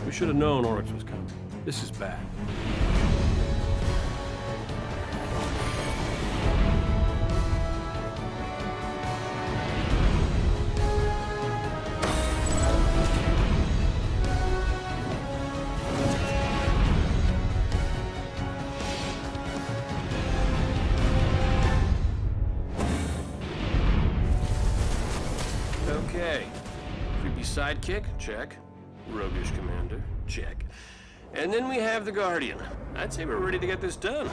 We should have known Oryx was coming. This is bad. Okay. Creepy sidekick, check. Roguish commander, check. And then we have the Guardian. I'd say we're ready to get this done.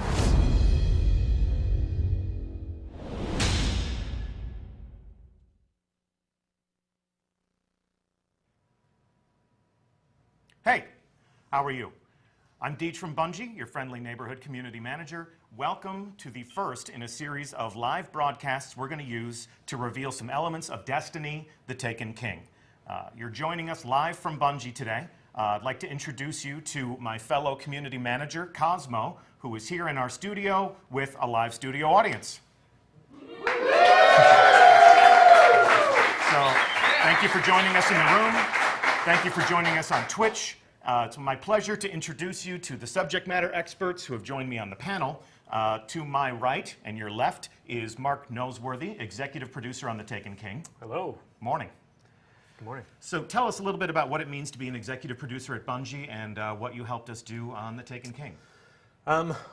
Hey, how are you? I'm Deej from Bungie, your friendly neighborhood community manager. Welcome to the first in a series of live broadcasts we're going to use to reveal some elements of Destiny: The Taken King. You're joining us live from Bungie today. I'd like to introduce you to my fellow community manager, Cosmo, who is here in our studio with a live studio audience. So, thank you for joining us in the room. Thank you for joining us on Twitch. It's my pleasure to introduce you to the subject matter experts who have joined me on the panel. To my right and your left is Mark Noseworthy, executive producer on The Taken King. Hello. Morning. Good morning. So tell us a little bit about what it means to be an executive producer at Bungie and what you helped us do on The Taken King.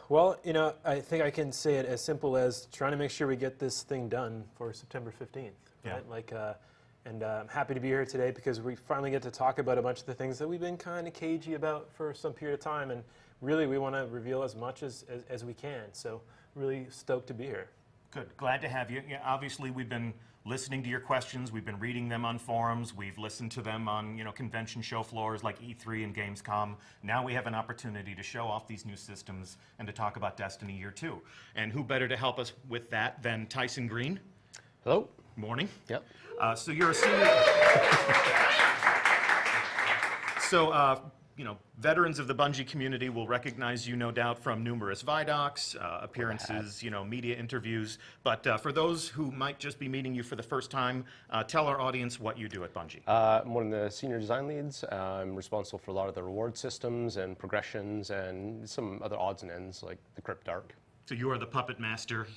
Well, you know, I think I can say it as simple as trying to make sure we get this thing done for September 15th. Yeah. Right? Like, and I'm happy to be here today because we finally get to talk about a bunch of the things that we've been kind of cagey about for some period of time, and really we want to reveal as much as we can. So really stoked to be here. Good. Glad to have you. Yeah, obviously, we've been listening to your questions. We've been reading them on forums. We've listened to them on, convention show floors like E3 and Gamescom. Now we have an opportunity to show off these new systems and to talk about Destiny Year 2. And who better to help us with that than Tyson Green? Hello. Morning. Yep. So you're a senior... veterans of the Bungie community will recognize you, no doubt, from numerous Vidocs, appearances, media interviews. But for those who might just be meeting you for the first time, tell our audience what you do at Bungie. I'm one of the senior design leads. I'm responsible for a lot of the reward systems and progressions and some other odds and ends like the Cryptarch. So you are the puppet master.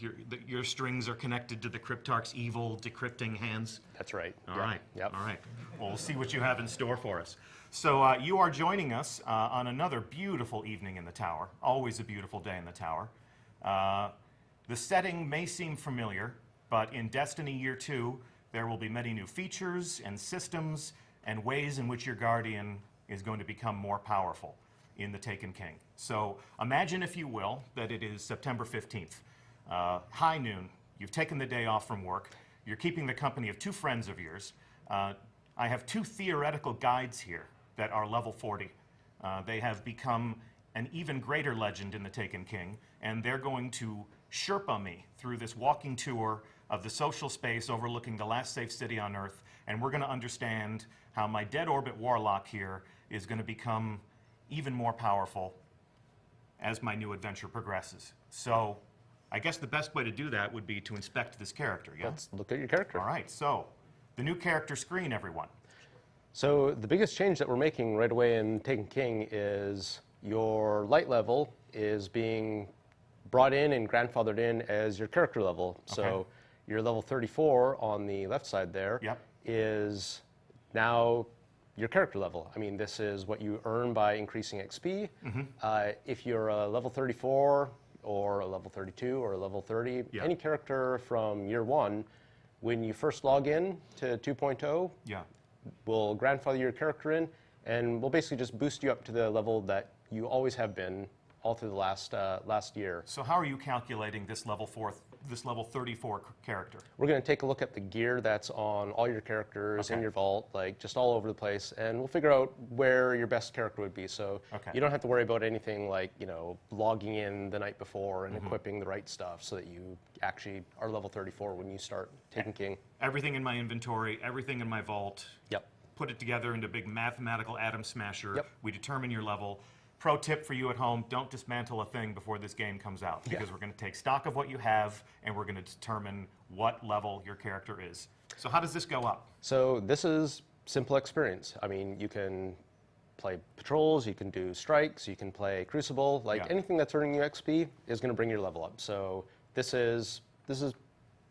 Your strings are connected to the Cryptarch's evil decrypting hands. That's right. All right. Yep. All right. Well, we'll see what you have in store for us. So you are joining us on another beautiful evening in the Tower. Always a beautiful day in the Tower. The setting may seem familiar, but in Destiny Year 2, there will be many new features and systems and ways in which your Guardian is going to become more powerful in The Taken King. So imagine, if you will, that it is September 15th. High noon. You've taken the day off from work. You're keeping the company of two friends of yours. I have two theoretical guides here that are level 40. They have become an even greater legend in The Taken King, and they're going to Sherpa me through this walking tour of the social space overlooking the last safe city on Earth, and we're going to understand how my dead orbit warlock here is going to become even more powerful as my new adventure progresses. So I guess the best way to do that would be to inspect this character, yeah? Let's look at your character. All right, so the new character screen, everyone. So the biggest change that we're making right away in Taken King is your light level is being brought in and grandfathered in as your character level. Okay. So your level 34 on the left side there is now your character level. I mean, this is what you earn by increasing XP. If you're a level 34 or a level 32 or a level 30, any character from year 1, when you first log in to 2.0, we'll grandfather your character in, and we'll basically just boost you up to the level that you always have been all through the last year. So how are you calculating this level 34 character? We're going to take a look at the gear that's on all your characters in your vault, like just all over the place, and we'll figure out where your best character would be. So you don't have to worry about anything like, logging in the night before and equipping the right stuff so that you actually are level 34 when you start Taken King. Everything in my inventory, everything in my vault. Yep. Put it together into a big mathematical atom smasher. Yep. We determine your level. Pro tip for you at home, don't dismantle a thing before this game comes out, because we're going to take stock of what you have and we're going to determine what level your character is. So how does this go up? So this is simple experience. I mean, you can play patrols, you can do strikes, you can play Crucible. Like anything that's earning you XP is going to bring your level up. So this is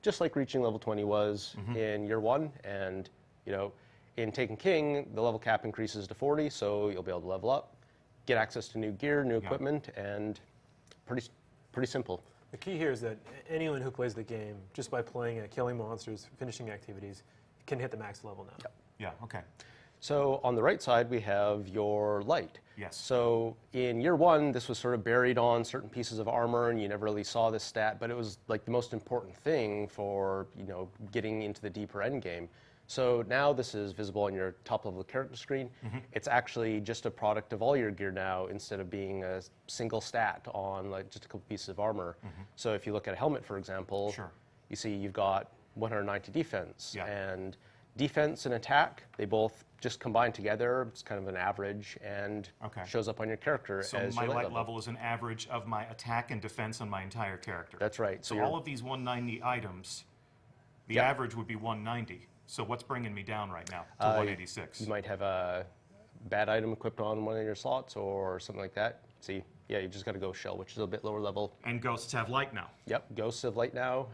just like reaching level 20 was in year 1, and you know, in Taken King, the level cap increases to 40, so you'll be able to level up, get access to new gear, new equipment, and pretty simple. The key here is that anyone who plays the game, just by playing it, killing monsters, finishing activities, can hit the max level now. Yeah, okay. So on the right side, we have your light. Yes. So in year 1, this was sort of buried on certain pieces of armor, and you never really saw this stat, but it was like the most important thing for, you know, getting into the deeper end game. So now this is visible on your top level character screen. It's actually just a product of all your gear now, instead of being a single stat on like just a couple pieces of armor. So if you look at a helmet, for example, you see you've got 190 defense, and defense and attack, they both just combine together. It's kind of an average, and shows up on your character so as my your light level is an average of my attack and defense on my entire character. That's right. So all of these 190 items, the average would be 190. So what's bringing me down right now to 186? You might have a bad item equipped on one of your slots or something like that. See, yeah, you just got to go shell, which is a bit lower level. And ghosts have light now. Yep, ghosts have light now.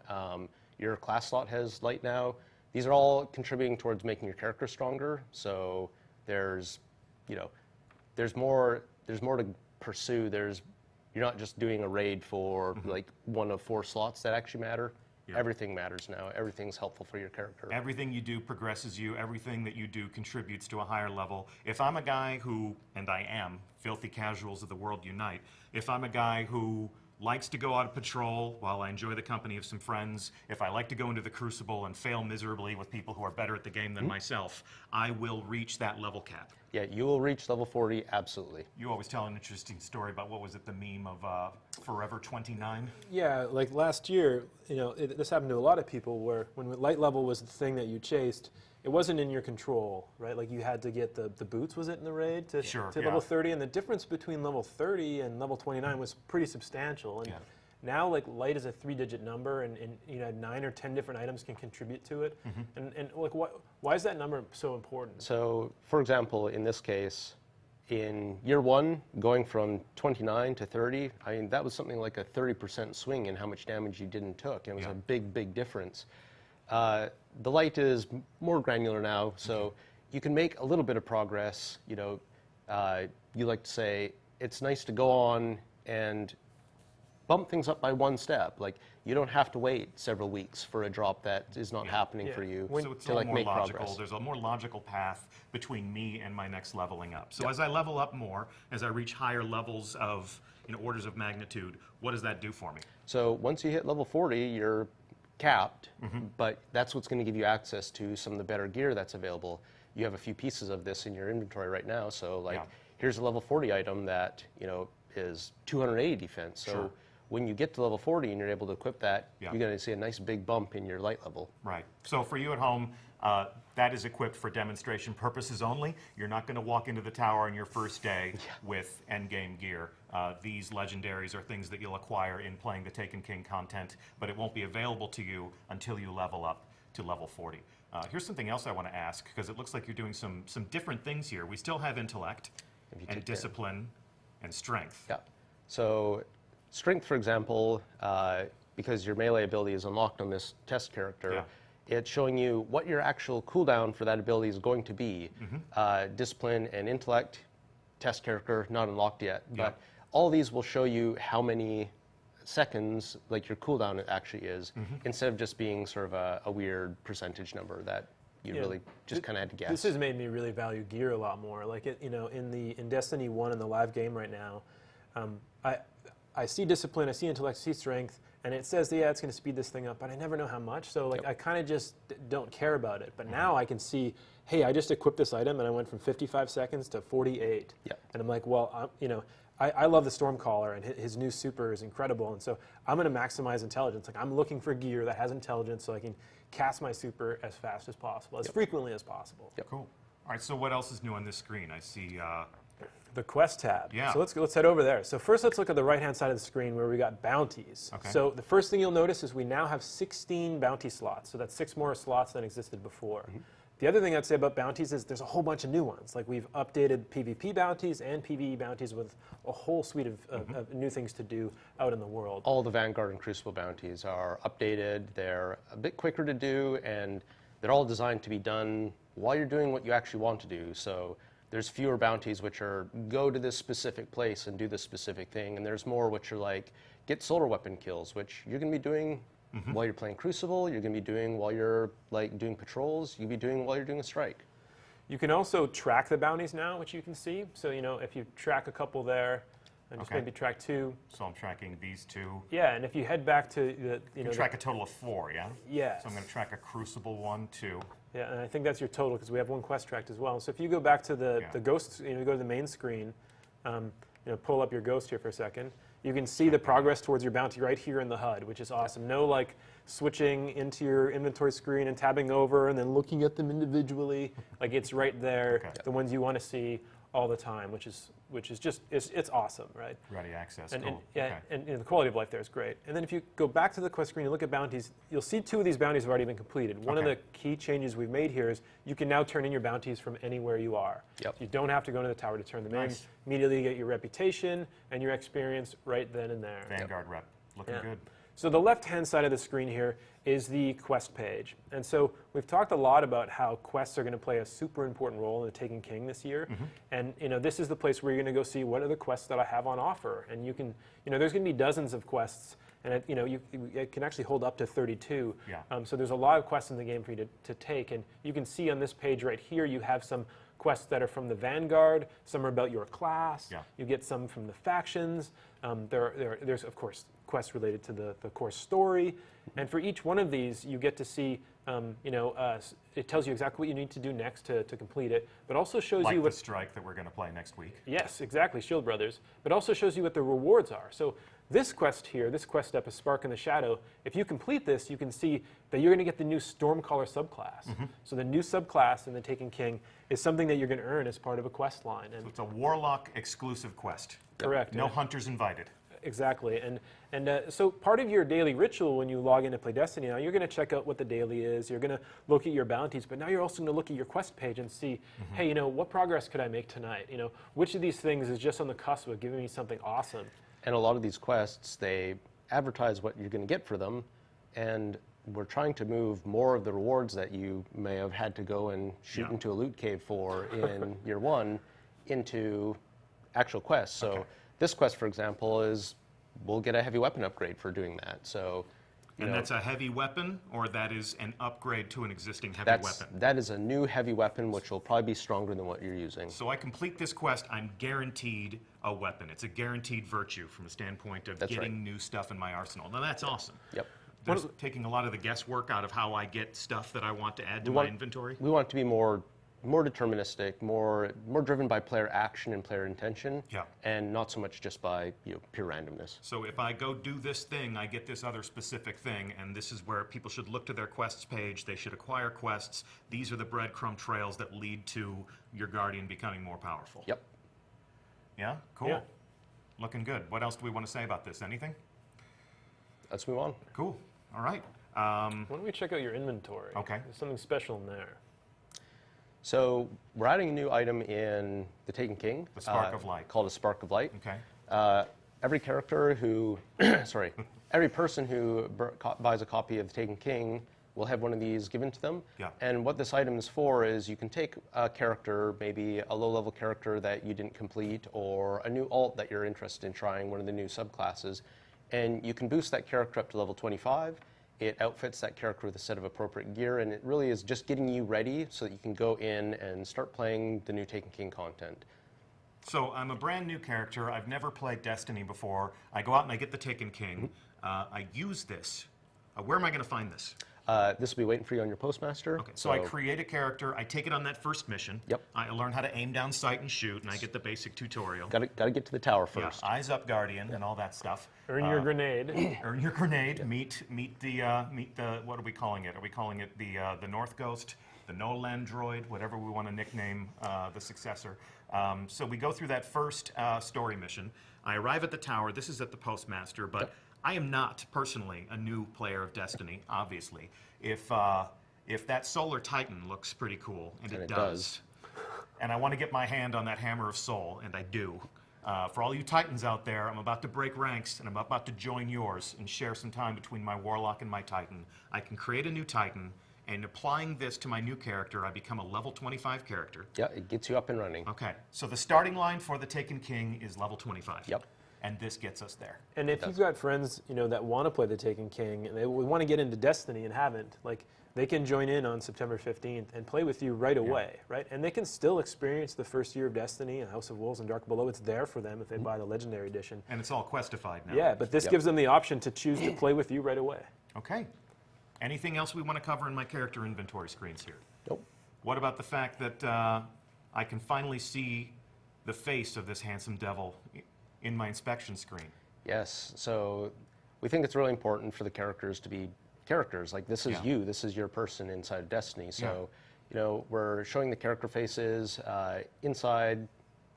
Your class slot has light now. These are all contributing towards making your character stronger. So there's, you know, there's more to pursue. You're not just doing a raid for like one of 4 slots that actually matter. Everything matters now. Everything's helpful for your character. Everything you do progresses you. Everything that you do contributes to a higher level. If I'm a guy who, and I am, filthy casuals of the world unite, if I'm a guy who likes to go out on patrol while I enjoy the company of some friends, if I like to go into the Crucible and fail miserably with people who are better at the game than myself, I will reach that level cap. Yeah, you will reach level 40, absolutely. You always tell an interesting story about, what was it, the meme of Forever 29? Yeah, like last year, you know, this happened to a lot of people where when light level was the thing that you chased, it wasn't in your control, right? Like you had to get the boots, was it, in the raid to level 30, and the difference between level 30 and level 29 was pretty substantial. And now, like, light is a 3-digit number, and you know, 9 or 10 different items can contribute to it. And like, why is that number so important? So, for example, in this case, in year 1, going from 29 to 30, I mean, that was something like a 30% swing in how much damage you did and took. It was a big, big difference. The light is more granular now, so you can make a little bit of progress. You know, you like to say it's nice to go on and bump things up by 1 step. Like, you don't have to wait several weeks for a drop that is not happening for you so it's to like make progress. There's a more logical path between me and my next leveling up. So as I level up more, as I reach higher levels of, you know, orders of magnitude, what does that do for me? So once you hit level 40, you're capped, but that's what's going to give you access to some of the better gear that's available. You have a few pieces of this in your inventory right now, so like here's a level 40 item that, you know, is 280 defense. So when you get to level 40 and you're able to equip that, you're going to see a nice big bump in your light level. Right. So for you at home, that is equipped for demonstration purposes only. You're not going to walk into the tower on your first day with endgame gear. These legendaries are things that you'll acquire in playing the Taken King content, but it won't be available to you until you level up to level 40. Here's something else I want to ask, because it looks like you're doing some different things here. We still have intellect and discipline and strength. Yeah. So strength, for example, because your melee ability is unlocked on this test character, it's showing you what your actual cooldown for that ability is going to be. Discipline and intellect, test character, not unlocked yet, but all these will show you how many seconds like your cooldown actually is, instead of just being sort of a weird percentage number that you really just kind of had to guess. This has made me really value gear a lot more. Like, it, you know, in Destiny 1 in the live game right now, I see discipline, I see intellect, I see strength, and it says, yeah, it's going to speed this thing up, but I never know how much, so like I kind of just don't care about it. But now I can see, hey, I just equipped this item and I went from 55 seconds to 48. And I'm like, well, you know, I love the Stormcaller, and his new super is incredible, and so I'm going to maximize intelligence. Like, I'm looking for gear that has intelligence so I can cast my super as fast as possible, as frequently as possible. Cool. All right, so what else is new on this screen? I see the quest tab. So let's head over there. So first, let's look at the right-hand side of the screen where we got bounties. So the first thing you'll notice is we now have 16 bounty slots. So that's 6 more slots than existed before. The other thing I'd say about bounties is there's a whole bunch of new ones. Like we've updated PvP bounties and PvE bounties with a whole suite of new things to do out in the world. All the Vanguard and Crucible bounties are updated. They're a bit quicker to do, and they're all designed to be done while you're doing what you actually want to do. So there's fewer bounties which are go to this specific place and do this specific thing, and there's more which are like get solar weapon kills, which you're going to be doing while you're playing Crucible, you're going to be doing while you're like doing patrols, you'll be doing while you're doing a strike. You can also track the bounties now, which you can see. So, you know, if you track a couple there, and just maybe track 2. So I'm tracking these 2. Yeah, and if you head back to the, you know, track a total of 4, yeah? Yeah. So I'm going to track a Crucible 1, 2. Yeah, and I think that's your total because we have 1 quest tracked as well. So if you go back to the ghost, you know, go to the main screen, you know, pull up your ghost here for a second. You can see the progress towards your bounty right here in the HUD, which is awesome. No like switching into your inventory screen and tabbing over and then looking at them individually. Like it's right there, the ones you want to see all the time, which is just it's awesome, right? Ready access. And, cool. and you know, the quality of life there is great. And then if you go back to the quest screen and look at bounties, you'll see 2 of these bounties have already been completed. One of the key changes we've made here is you can now turn in your bounties from anywhere you are. Yep. You don't have to go into the tower to turn them in. Immediately get your reputation and your experience right then and there. Vanguard rep, looking good. So the left-hand side of the screen here is the quest page. And so we've talked a lot about how quests are going to play a super important role in the Taken King this year. And you know, this is the place where you're going to go see what are the quests that I have on offer. And you can, you know, there's going to be dozens of quests, and it, you know, it can actually hold up to 32. So there's a lot of quests in the game for you to take. And you can see on this page right here, you have some quests that are from the Vanguard, some are about your class, you get some from the factions, there's of course quests related to the core story, and for each one of these you get to see, you know, it tells you exactly what you need to do next to complete it, but also shows like you what the strike that we're going to play next week. Yes, exactly, Shield Brothers, but also shows you what the rewards are. So this quest here, this quest step is Spark in the Shadow. If you complete this, you can see that you're going to get the new Stormcaller subclass. So the new subclass in the Taken King is something that you're going to earn as part of a quest line. And so it's a Warlock exclusive quest. Correct. No hunters invited. Exactly, and so part of your daily ritual when you log in to play Destiny now, you're going to check out what the daily is, you're going to look at your bounties, but now you're also going to look at your quest page and see, hey, you know, what progress could I make tonight? You know, which of these things is just on the cusp of giving me something awesome? And a lot of these quests, they advertise what you're going to get for them, and we're trying to move more of the rewards that you may have had to go and shoot into a loot cave for in year 1 into actual quests. So this quest, for example, is we'll get a heavy weapon upgrade for doing that. So, and that's a heavy weapon, or that is an upgrade to an existing heavy weapon? That is a new heavy weapon, which will probably be stronger than what you're using. So I complete this quest, I'm guaranteed a weapon. It's a guaranteed virtue from a standpoint of getting new stuff in my arsenal. Now that's awesome. Yep. There's taking a lot of the guesswork out of how I get stuff that I want to add to my inventory. We want it to be more deterministic, more driven by player action and player intention, and not so much just by pure randomness. So if I go do this thing, I get this other specific thing, and this is where people should look to their quests page. They should acquire quests. These are the breadcrumb trails that lead to your Guardian becoming more powerful. Yep. Yeah? Cool. Yeah. Looking good. What else do we want to say about this? Anything? Let's move on. Cool. All right. Why don't we check out your inventory? Okay. There's something special in there. So we're adding a new item in the Taken King. The Spark of Light. Called a Spark of Light. Okay. Every character who, every person who buys a copy of the Taken King will have one of these given to them. Yeah. And what this item is for is you can take a character, maybe a low-level character that you didn't complete, or a new alt that you're interested in trying, one of the new subclasses, and you can boost that character up to level 25. It outfits that character with a set of appropriate gear, and it really is just getting you ready so that you can go in and start playing the new Taken King content. So I'm a brand new character. I've never played Destiny before. I go out and I get the Taken King. I use this. Where am I going to find this? This will be waiting for you on your Postmaster. Okay, so I create a character. I take it on that first mission. Yep. I learn how to aim down sight and shoot, and I get the basic tutorial. Got to get to the tower first. Yeah, eyes up, Guardian, and all that stuff. Earn your grenade. Earn your grenade. Meet the what are we calling it? Are we calling it the North Ghost, the Nolan droid, whatever we want to nickname the successor? So we go through that first story mission. I arrive at the tower. This is at the Postmaster, but I am not personally a new player of Destiny. Obviously, if if that Solar Titan looks pretty cool, and it it does, and I want to get my hand on that Hammer of Soul, and I do. For all you Titans out there, I'm about to break ranks, and I'm about to join yours and share some time between my Warlock and my Titan. I can create a new Titan, and applying this to my new character, I become a level 25 character. Yeah, it gets you up and running. Okay, so the starting line for the Taken King is level 25. Yep. And this gets us there. And if you've got friends, that want to play the Taken King and they want to get into Destiny and haven't, like, they can join in on September 15th and play with you right away, right? And they can still experience the first year of Destiny and House of Wolves and Dark Below. It's there for them if they buy the Legendary Edition. And it's all questified now. Yeah, but this gives them the option to choose to play with you right away. Okay. Anything else we want to cover in my character inventory screens here? Nope. What about the fact that I can finally see the face of this handsome devil in my inspection screen? Yes, so we think it's really important for the characters to be characters. Like, this is you, this is your person inside of Destiny. So, we're showing the character faces inside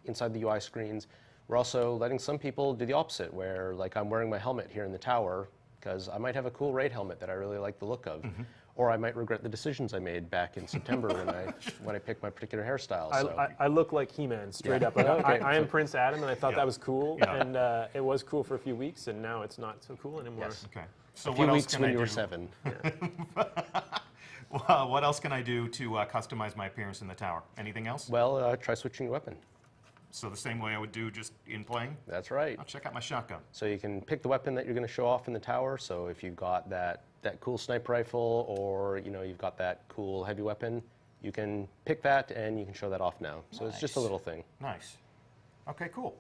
the UI screens. We're also letting some people do the opposite, where, like, I'm wearing my helmet here in the tower because I might have a cool raid helmet that I really like the look of. Or I might regret the decisions I made back in September when I picked my particular hairstyle. I look like He-Man, straight up. I am Prince Adam, and I thought that was cool, and it was cool for a few weeks, and now it's not so cool anymore. Yes. Okay. So a few what weeks else can when I you do? were 7. Well, what else can I do to customize my appearance in the tower? Anything else? Well, try switching your weapon. So the same way I would do just in playing? That's right. I'll check out my shotgun. So you can pick the weapon that you're going to show off in the tower. So if you've got that cool sniper rifle, or you've got that cool heavy weapon, you can pick that and you can show that off now. So it's just a little thing. Nice. Okay, cool.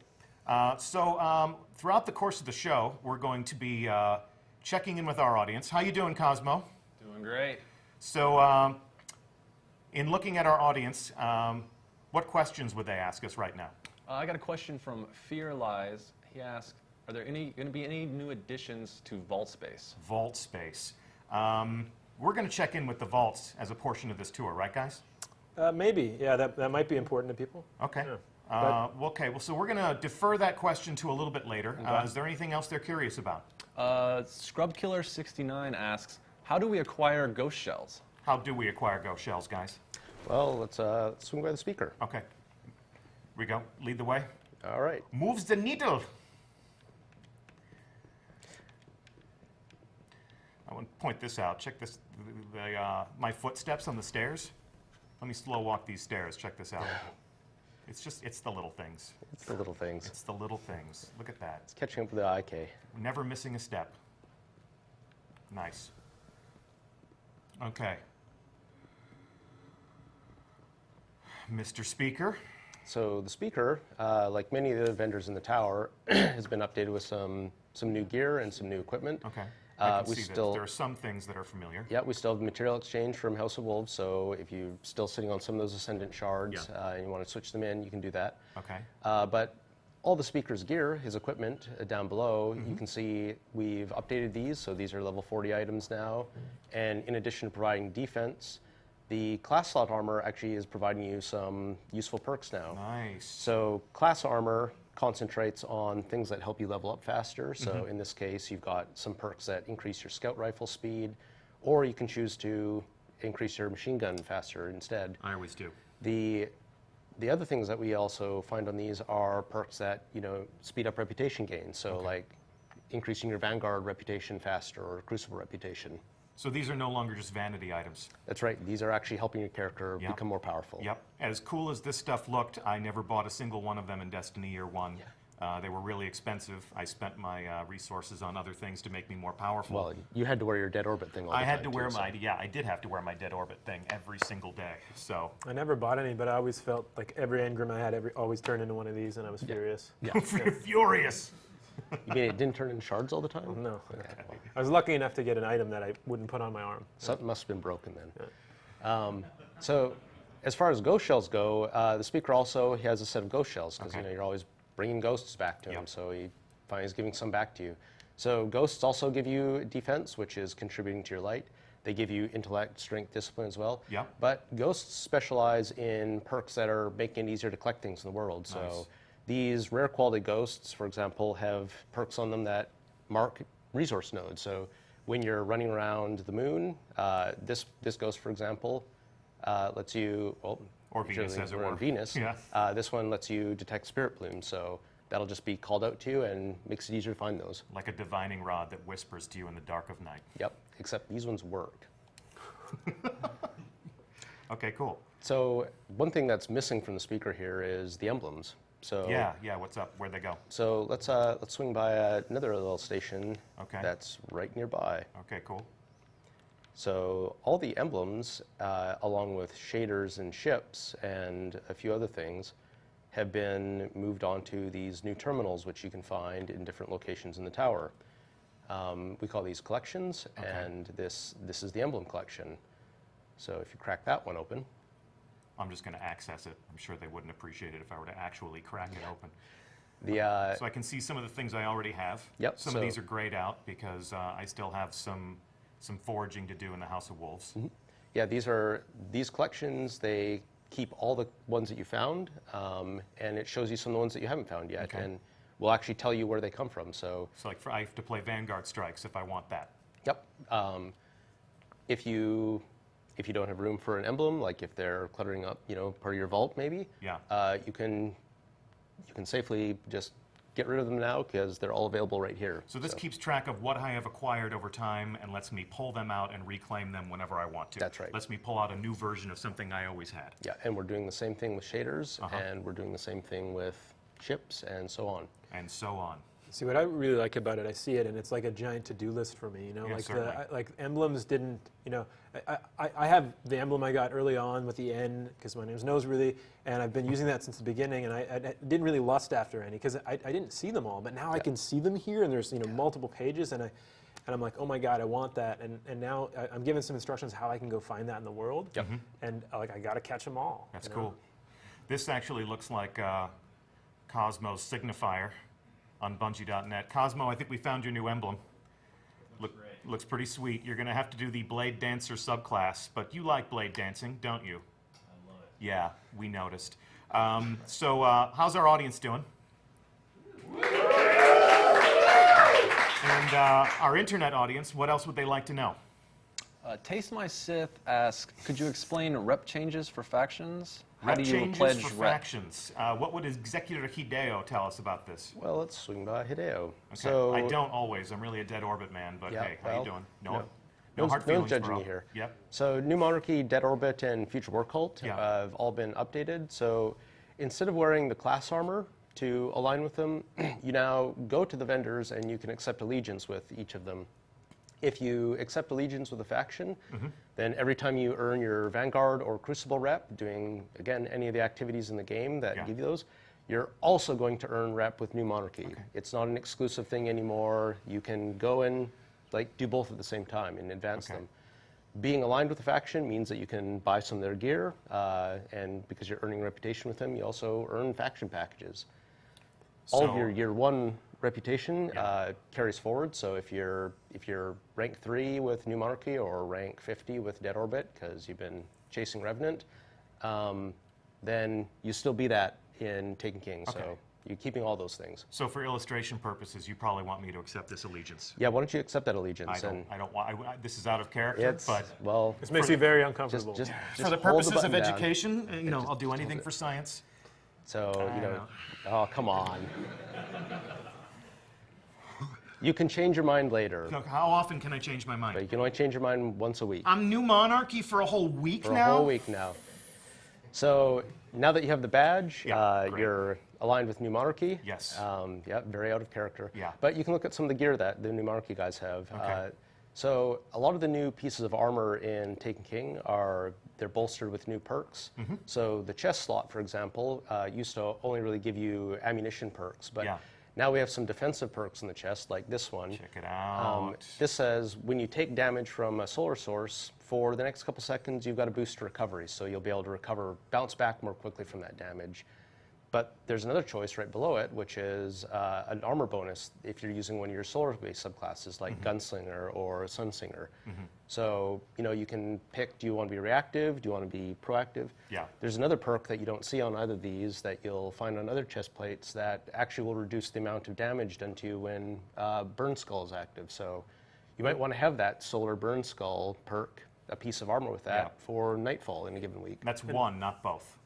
So throughout the course of the show, we're going to be checking in with our audience. How you doing, Cosmo? Doing great. So in looking at our audience, what questions would they ask us right now? I got a question from Fear Lies. He asked, are there going to be any new additions to Vault Space? Vault Space. We're going to check in with the vaults as a portion of this tour, right, guys? Maybe, yeah, that might be important to people. Okay. Yeah. Okay, well, so we're going to defer that question to a little bit later. Is there anything else they're curious about? Scrubkiller69 asks, how do we acquire ghost shells? How do we acquire ghost shells, guys? Well, let's swing by the speaker. Okay. Here we go. Lead the way. All right. Moves the needle. I want to point this out. Check this. My footsteps on the stairs. Let me slow walk these stairs. Check this out. It's the little things. It's the little things. It's the little things. Look at that. It's catching up with the IK. Never missing a step. Nice. Okay. Mr. Speaker. So the speaker, like many of the other vendors in the tower, has been updated with some new gear and some new equipment. Okay. I can we see still, that there are some things that are familiar. Yeah, we still have material exchange from House of Wolves, so if you're still sitting on some of those Ascendant shards and you want to switch them in, you can do that. Okay. But all the speaker's gear, his equipment down below, you can see we've updated these, so these are level 40 items now. And in addition to providing defense, the class slot armor actually is providing you some useful perks now. Nice. So class armor concentrates on things that help you level up faster. So in this case, you've got some perks that increase your scout rifle speed, or you can choose to increase your machine gun faster instead. I always do. The other things that we also find on these are perks that speed up reputation gains. So like increasing your Vanguard reputation faster or Crucible reputation. So these are no longer just vanity items. That's right. These are actually helping your character become more powerful. Yep. As cool as this stuff looked, I never bought a single one of them in Destiny Year 1. They were really expensive. I spent my resources on other things to make me more powerful. Well, you had to wear your Dead Orbit thing all the time. I had to wear too, my, I did have to wear my Dead Orbit thing every single day. So I never bought any, but I always felt like every engram I had always turned into one of these, and I was furious. Yeah. furious. You mean it didn't turn into shards all the time? No. I was lucky enough to get an item that I wouldn't put on my arm. Something must have been broken then. So as far as ghost shells go, the speaker also has a set of ghost shells because you're always bringing ghosts back to him, so he finally is giving some back to you. So ghosts also give you defense, which is contributing to your light. They give you intellect, strength, discipline as well. Yep. But ghosts specialize in perks that are making it easier to collect things in the world. So these rare quality ghosts, for example, have perks on them that mark resource nodes. So when you're running around the moon, this ghost, for example, lets you, well, or Venus, as it were. On Venus. Yeah. This one lets you detect spirit plumes, so that'll just be called out to you and makes it easier to find those. Like a divining rod that whispers to you in the dark of night. Yep, except these ones work. Okay, cool. So one thing that's missing from the speaker here is the emblems. So Yeah, what's up? Where'd they go? So let's swing by another little station that's right nearby. Okay, cool. So all the emblems, along with shaders and ships and a few other things, have been moved onto these new terminals, which you can find in different locations in the tower. We call these collections, and this is the Emblem Collection. So if you crack that one open. I'm just going to access it. I'm sure they wouldn't appreciate it if I were to actually crack it open. So I can see some of the things I already have. Yep. Some of these are grayed out because I still have some foraging to do in the House of Wolves. Mm-hmm. Yeah, these collections, they keep all the ones that you found, and it shows you some of the ones that you haven't found yet, and will actually tell you where they come from. So like I have to play Vanguard Strikes if I want that. Yep. If you don't have room for an emblem, like if they're cluttering up, part of your vault, maybe. Yeah. You can safely just get rid of them now because they're all available right here. So this keeps track of what I have acquired over time and lets me pull them out and reclaim them whenever I want to. That's right. Lets me pull out a new version of something I always had. Yeah, and we're doing the same thing with shaders, and we're doing the same thing with ships, and so on. And so on. See, what I really like about it, I see it, and it's like a giant to-do list for me. Yeah, Like emblems didn't. I have the emblem I got early on with the N because my name's Noseworthy, and I've been using that since the beginning. And I didn't really lust after any because I didn't see them all, but now I can see them here, and there's multiple pages, and I'm like, oh my god, I want that, and now I'm given some instructions how I can go find that in the world. Yep. And I got to catch them all. That's cool. This actually looks like Cosmo's signifier on Bungie.net. Cosmo, I think we found your new emblem. Looks pretty sweet. You're going to have to do the Blade Dancer subclass, but you like blade dancing, don't you? I love it. Yeah, we noticed. So how's our audience doing? And our internet audience, what else would they like to know? Taste My Sith asks, could you explain rep changes for factions? How Rep do you changes pledge for rep? factions. What would Executor Hideo tell us about this? Well, let's swing by Hideo. Okay. So I don't always. I'm really a dead orbit man, but hey, how you doing? No hard no feelings, judging bro. you here. Yep. So New Monarchy, Dead Orbit, and Future War Cult have all been updated. So instead of wearing the class armor to align with them, you now go to the vendors and you can accept allegiance with each of them. If you accept allegiance with a faction, then every time you earn your Vanguard or Crucible rep, doing, again, any of the activities in the game that give you those, you're also going to earn rep with New Monarchy. It's not an exclusive thing anymore. You can go and do both at the same time and advance them. Being aligned with a faction means that you can buy some of their gear, and because you're earning reputation with them, you also earn faction packages. All of your year one reputation carries forward. So if you're rank 3 with New Monarchy or rank 50 with Dead Orbit because you've been chasing Revenant, then you still be that in Taken King. So you're keeping all those things. So for illustration purposes, you probably want me to accept this allegiance. Yeah, why don't you accept that allegiance? I don't want. This is out of character, but well, this makes me very uncomfortable. Just for the hold purposes of button down. education, I'll do anything for science. So oh come on. You can change your mind later. Look, how often can I change my mind? But you can only change your mind once a week. I'm New Monarchy for a whole week For now? a whole week now. So now that you have the badge, great. you're aligned with New Monarchy. Yes. Very out of character. Yeah. But you can look at some of the gear that the New Monarchy guys have. Okay. So a lot of the new pieces of armor in Taken King they're bolstered with new perks. So the chest slot, for example, used to only really give you ammunition perks, but now we have some defensive perks in the chest, like this one. Check it out. This says when you take damage from a solar source, for the next couple seconds, you've got a boost to recovery, so you'll be able to bounce back more quickly from that damage. But there's another choice right below it, which is an armor bonus if you're using one of your solar-based subclasses, like Gunslinger or Sunsinger. So, you can pick, do you want to be reactive? Do you want to be proactive? Yeah. There's another perk that you don't see on either of these that you'll find on other chest plates that actually will reduce the amount of damage done to you when Burn Skull is active. So you might want to have that Solar Burn Skull perk, a piece of armor with that for Nightfall in a given week. That's one, not both.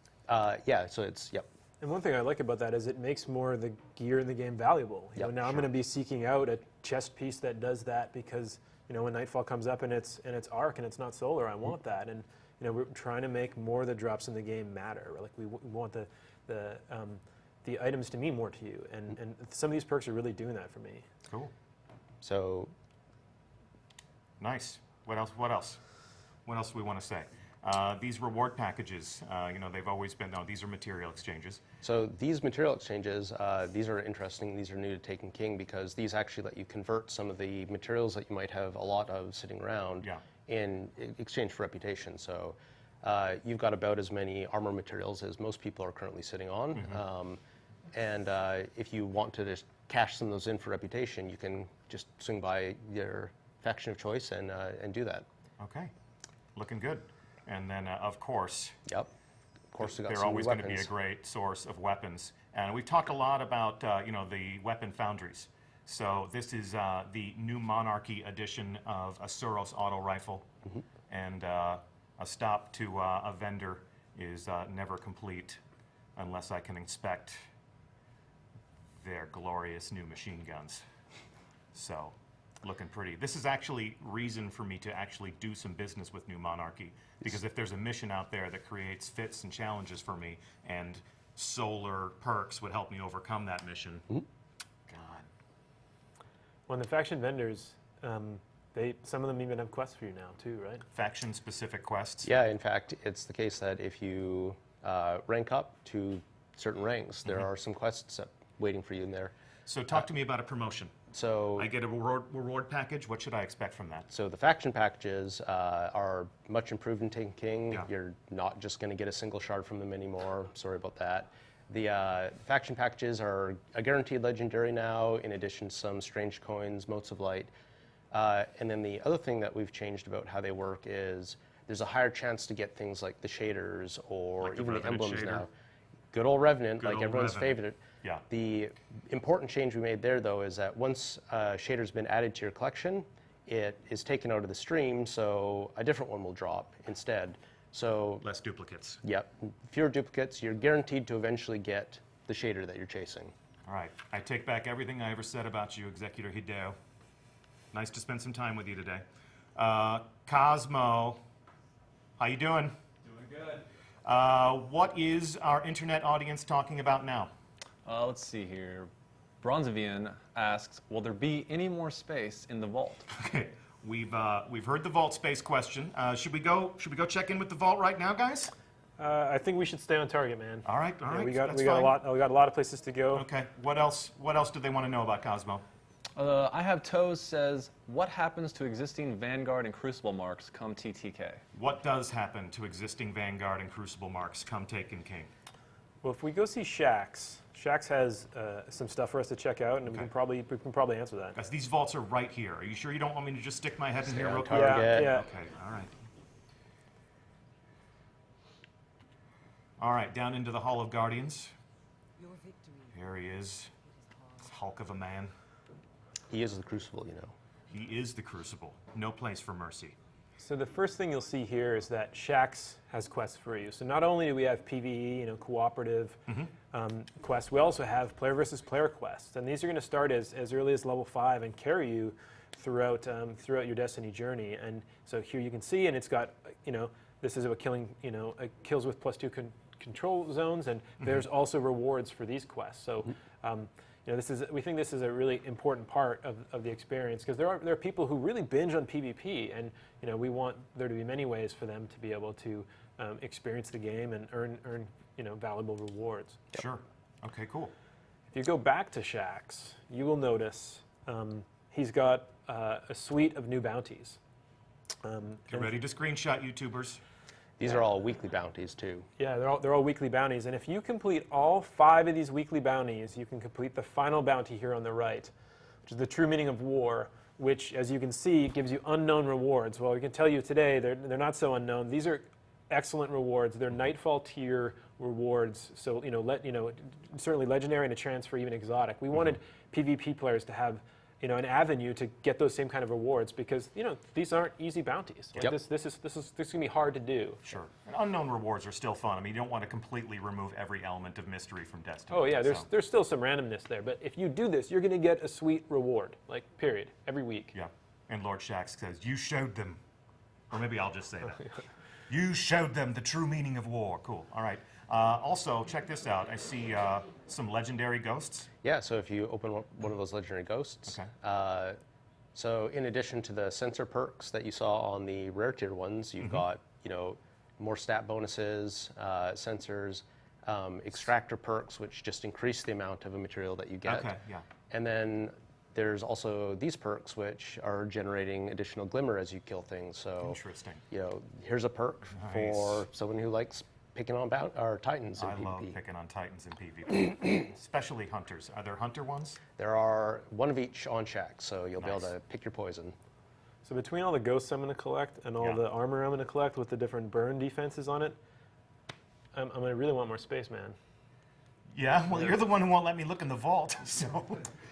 Yeah, so it's, yep. And one thing I like about that is it makes more of the gear in the game valuable. You know, now I'm going to be seeking out a chest piece that does that because, you know, when Nightfall comes up and it's arc and it's not solar, I want that. And, you know, we're trying to make more of the drops in the game matter. Like we want the items to mean more to you. And some of these perks are really doing that for me. Cool. So Nice. What else? What else? What else do we want to say? These reward packages, you know, they've always been, no, these are material exchanges. So these material exchanges, these are interesting. These are new to Taken King because these actually let you convert some of the materials that you might have a lot of sitting around in exchange for reputation. So you've got about as many armor materials as most people are currently sitting on. And if you want to just cash some of those in for reputation, you can just swing by your faction of choice and do that. Okay, looking good. And then, of course, Of course, we got they're some always new going to be a great source of weapons. And we've talked a lot about, you know, the weapon foundries. So this is the new Monarchy edition of a Suros auto rifle. And a stop to a vendor is never complete unless I can inspect their glorious new machine guns. So, looking pretty. This is actually reason for me to actually do some business with New Monarchy, because if there's a mission out there that creates fits and challenges for me, and solar perks would help me overcome that mission, God. Well, the faction vendors, some of them even have quests for you now too, right? Faction-specific quests? Yeah, in fact, it's the case that if you rank up to certain ranks, there are some quests waiting for you in there. So talk to me about a promotion. So I get a reward package. What should I expect from that? So the faction packages are much improved in Taken King. Yeah. You're not just going to get a single shard from them anymore. Sorry about that. The faction packages are a guaranteed legendary now, in addition to some strange coins, motes of light. And then the other thing that we've changed about how they work is there's a higher chance to get things like the shaders or Like even the Revenant emblems shader. now. Good old Revenant, Good like old everyone's Revenant. favorite. Yeah. The important change we made there, though, is that once shader's been added to your collection, it is taken out of the stream, so a different one will drop instead. So, Less duplicates. yep, fewer duplicates. You're guaranteed to eventually get the shader that you're chasing. All right. I take back everything I ever said about you, Executor Hideo. Nice to spend some time with you today. Cosmo, how you doing? Doing good. What is our internet audience talking about now? Let's see here. Bronzevian asks, will there be any more space in the vault? Okay, we've heard the vault space question. Should we go check in with the vault right now, guys? I think we should stay on target, man. All right, all Yeah, right. we got that's a fine. lot of places to go. Okay. What else do they want to know about Cosmo? I have Toes says, what happens to existing Vanguard and Crucible marks come TTK? What does happen to existing Vanguard and Crucible marks come Taken King? Well, if we go see Shax has some stuff for us to check out, and we can probably answer that. Guys, these vaults are right here. Are you sure you don't want me to just stick my head in here on real quick? target. Yeah. Okay, all right. All right, down into the Hall of Guardians. Your victory. Here he is. This hulk of a man. He is the Crucible, you know. He is the Crucible. No place for mercy. So the first thing you'll see here is that Shax has quests for you. So not only do we have PvE, cooperative quests, we also have player versus player quests, and these are going to start as early as level 5 and carry you throughout your Destiny journey. And so here you can see, and it's got this is about killing kills with +2 control zones, and there's also rewards for these quests. So. We think this is a really important part of the experience, because there are people who really binge on PvP, and we want there to be many ways for them to be able to experience the game and earn valuable rewards. Sure. Okay, cool. If you go back to Shax, you will notice he's got a suite of new bounties. Get ready to screenshot, YouTubers. These are all weekly bounties, too. Yeah, they're all weekly bounties, and if you complete all 5 of these weekly bounties, you can complete the final bounty here on the right, which is the true meaning of war, which, as you can see, gives you unknown rewards. Well, we can tell you today they're not so unknown. These are excellent rewards. They're Nightfall tier rewards, so certainly legendary and a chance for even exotic. We wanted PvP players to have an avenue to get those same kind of rewards, because these aren't easy bounties. Like, Yep. this is gonna be hard to do. Sure. And unknown rewards are still fun. I mean, you don't want to completely remove every element of mystery from Destiny. Oh yeah, so- there's still some randomness there, but if you do this, you're gonna get a sweet reward, like period, every week. Yeah. And Lord Shaxx says, "You showed them," or maybe I'll just say that. You showed them the true meaning of war. Cool. All right. Also, check this out. I see some legendary ghosts. Yeah, so if you open one of those legendary ghosts, Okay. so in addition to the sensor perks that you saw on the rare tier ones, you've got more stat bonuses, sensors, extractor perks, which just increase the amount of a material that you get. Okay, yeah. And then there's also these perks, which are generating additional glimmer as you kill things. So Interesting. here's a perk for someone who likes picking on Titans in I PvP. love picking on Titans in PvP, especially hunters. Are there hunter ones? There are one of each on Shaxx, so you'll be able Nice. to pick your poison. So between all the ghosts I'm going to collect and all Yeah. the armor I'm going to collect with the different burn defenses on it, I'm going to really want more space, man. Yeah. Well, you're the one who won't let me look in the vault.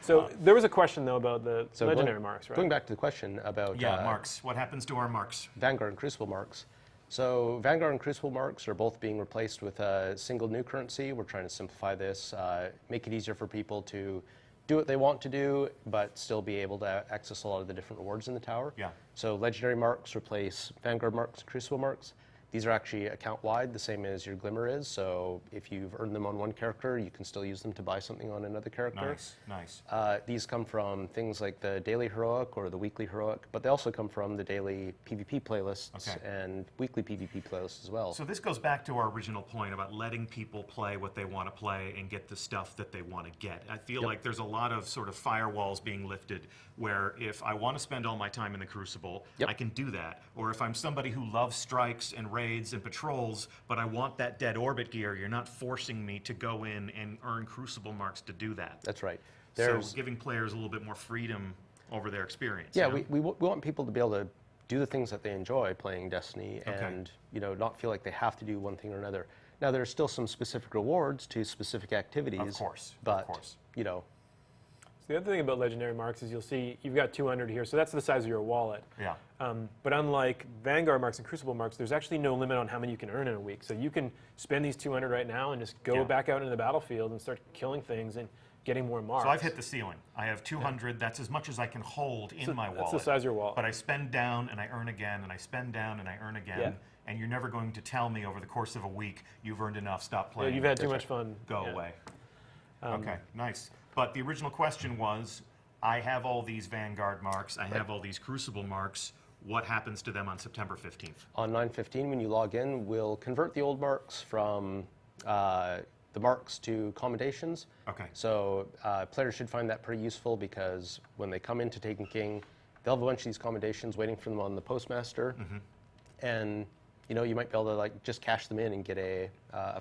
So there was a question though about the So legendary marks, right? Going back to the question about Yeah, marks. What happens to our marks? Vanguard and Crucible marks. So Vanguard and Crucible marks are both being replaced with a single new currency. We're trying to simplify this, make it easier for people to do what they want to do, but still be able to access a lot of the different rewards in the tower. Yeah. So legendary marks replace Vanguard marks, Crucible marks. These are actually account-wide, the same as your Glimmer is. So if you've earned them on one character, you can still use them to buy something on another character. Nice, nice. These come from things like the daily heroic or the weekly heroic, but they also come from the daily PvP playlists Okay. and weekly PvP playlists as well. So this goes back to our original point about letting people play what they want to play and get the stuff that they want to get. I feel like there's a lot of sort of firewalls being lifted where if I want to spend all my time in the Crucible, Yep. I can do that. Or if I'm somebody who loves strikes and raids and patrols, but I want that dead orbit gear, you're not forcing me to go in and earn Crucible marks to do that. That's right. So giving players a little bit more freedom over their experience. Yeah, you know? we want people to be able to do the things that they enjoy playing Destiny Okay. and not feel like they have to do one thing or another. Now, there's still some specific rewards to specific activities. Of course, But, of course. So the other thing about legendary marks is you'll see you've got 200 here, so that's the size of your wallet. Yeah. But unlike Vanguard marks and Crucible marks, there's actually no limit on how many you can earn in a week. So you can spend these 200 right now and just go Yeah. back out into the battlefield and start killing things and getting more marks. So I've hit the ceiling. I have 200. That's as much as I can hold in my wallet. That's the size of your wallet. But I spend down and I earn again, and I spend down and I earn again. Yeah. And you're never going to tell me over the course of a week you've earned enough. Stop Yeah, playing. you've had too much fun. Go Yeah. away. Okay, nice. But the original question was, I have all these Vanguard marks. I have all these Crucible marks. What happens to them on September 15th? On 9/15, when you log in, we'll convert the old marks from the marks to commendations. Okay. So players should find that pretty useful because when they come into Taken King, they'll have a bunch of these commendations waiting for them on the Postmaster. And you might be able to just cash them in and get a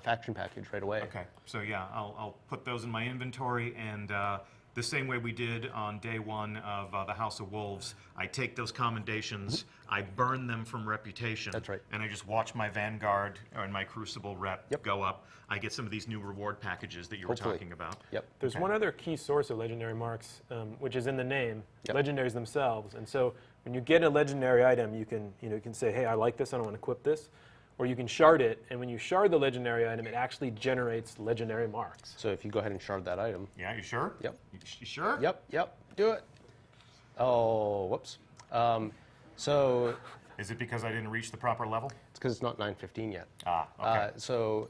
faction package right away. Okay, so yeah, I'll put those in my inventory, and the same way we did on day one of the House of Wolves, I take those commendations, I burn them from reputation. That's right. And I just watch my Vanguard and my Crucible rep Yep. go up. I get some of these new reward packages that you were Hopefully. talking about. Yep. There's one other key source of legendary marks, which is in the name, Yep. legendaries themselves. And so when you get a legendary item, you can say, hey, I like this, I don't want to equip this. Or you can shard it, and when you shard the legendary item, it actually generates legendary marks. So if you go ahead and shard that item. Yeah, you sure? Yep. You sure? Yep, do it. Oh, whoops. So Is it because I didn't reach the proper level? it's because it's not 9/15 yet. Ah, okay. So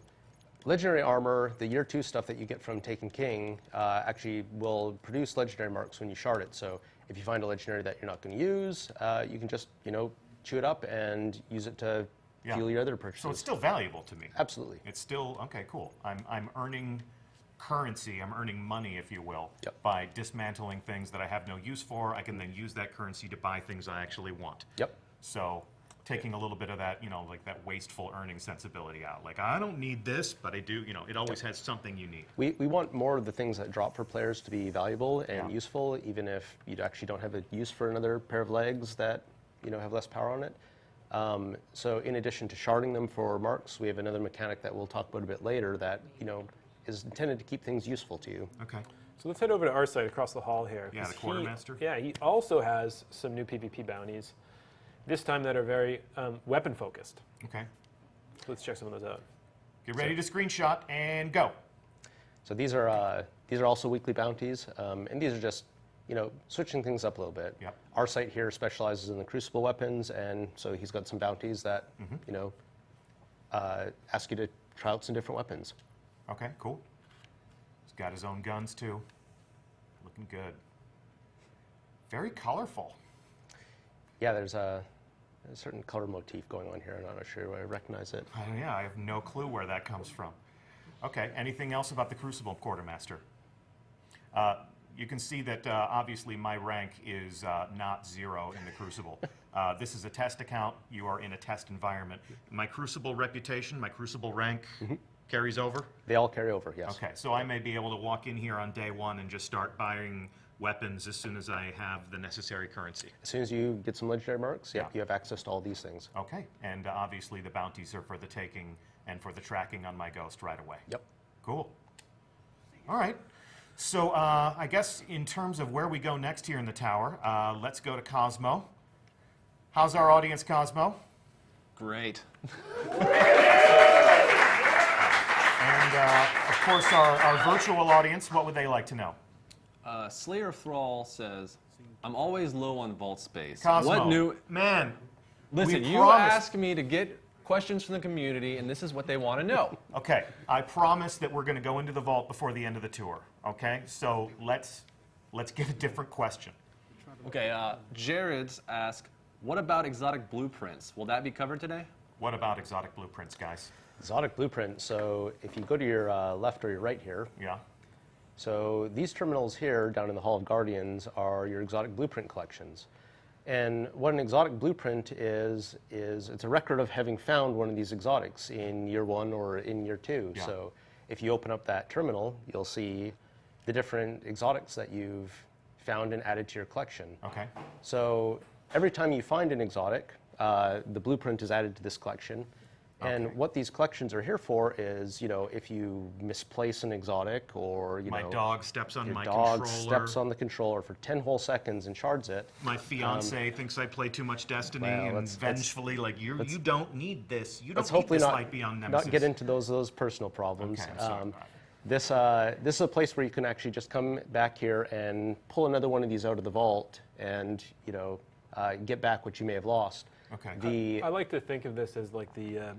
legendary armor, the year 2 stuff that you get from Taken King, actually will produce legendary marks when you shard it. So if you find a legendary that you're not going to use, you can just chew it up and use it to Yeah. fuel your other purchases. So it's still valuable to me. Absolutely. It's still, okay, cool. I'm earning currency, I'm earning money, if you will, Yep. by dismantling things that I have no use for. I can then use that currency to buy things I actually want. Yep. So taking a little bit of that, like that wasteful earning sensibility out. Like, I don't need this, but I do, it always has something you need. We want more of the things that drop for players to be valuable and Yeah. useful, even if you actually don't have a use for another pair of legs that have less power on it. So in addition to sharding them for marks, we have another mechanic that we'll talk about a bit later that is intended to keep things useful to you. Okay. So let's head over to our side across the hall here. Yeah, 'cause the Quartermaster. He also has some new PvP bounties, this time that are very weapon focused. Okay. So let's check some of those out. Get ready to screenshot and go. So these are also weekly bounties, and these are just, switching things up a little bit. Yep. Our site here specializes in the Crucible weapons, and so he's got some bounties that, ask you to try out some different weapons. Okay, cool. He's got his own guns too. Looking good. Very colorful. Yeah, there's a certain color motif going on here, and I'm not sure I recognize it. Yeah, I have no clue where that comes from. Okay, anything else about the Crucible Quartermaster? You can see that obviously my rank is not 0 in the Crucible. This is a test account. You are in a test environment. My Crucible reputation, my Crucible rank carries over? They all carry over, yes. Okay, so I may be able to walk in here on day 1 and just start buying weapons as soon as I have the necessary currency. As soon as you get some legendary marks, you have access to all these things. Okay, and obviously the bounties are for the taking and for the tracking on my ghost right away. Yep. Cool. All right. So I guess in terms of where we go next here in the tower, let's go to Cosmo. How's our audience, Cosmo? Great. And of course, our virtual audience, what would they like to know? Slayer Thrall says, I'm always low on vault space. Cosmo, What new... man, Listen, we you promised- asked me to get questions from the community, and this is what they want to know. Okay, I promise that we're going to go into the vault before the end of the tour. Okay, so let's get a different question. Okay, Jared's asked, what about exotic blueprints? Will that be covered today? What about exotic blueprints, guys? Exotic blueprint, so if you go to your left or your right here, Yeah. so these terminals here down in the Hall of Guardians are your exotic blueprint collections. And what an exotic blueprint is it's a record of having found one of these exotics in year 1 or in year 2. Yeah. So if you open up that terminal, you'll see the different exotics that you've found and added to your collection. Okay. So every time you find an exotic, the blueprint is added to this collection. And Okay. what these collections are here for is, if you misplace an exotic or, My dog steps on your my dog controller. steps on the controller for 10 whole seconds and shards it. My fiance thinks I play too much Destiny, well, and let's- vengefully, like, you don't need this. You Let's don't need hopefully this not, light beyond Nemesis. not get into those personal problems. Okay, I'm sorry. This is a place where you can actually just come back here and pull another one of these out of the vault and, get back what you may have lost. Okay. I like to think of this as like the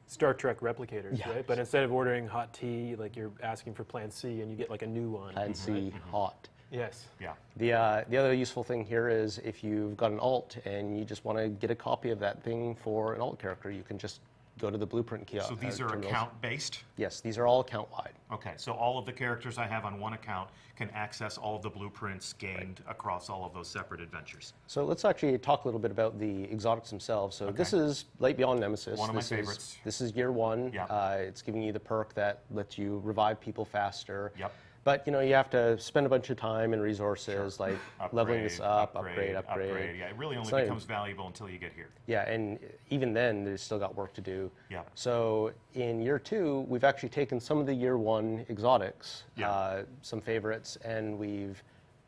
Star Trek replicators, Yeah. right? But instead of ordering hot tea, like you're asking for Plan C and you get like a new one. And see hot. Yes. Yeah. The other useful thing here is if you've got an alt and you just want to get a copy of that thing for an alt character, you can just go to the blueprint kiosk. So these are terminals. account-based? Yes, these are all account-wide. Okay, so all of the characters I have on one account can access all of the blueprints gained across all of those separate adventures. So let's actually talk a little bit about the exotics themselves. So this is Light Beyond Nemesis. One of my This favorites. This is year 1. Yeah. It's giving you the perk that lets you revive people faster. Yep. But you have to spend a bunch of time and resources, like leveling this up, upgrade. Yeah, it really only It's not becomes valuable until you get here. Yeah, and even then, there's still got work to do. Yeah. So in year 2, we've actually taken some of the year 1 exotics, Yeah. some favorites, and we've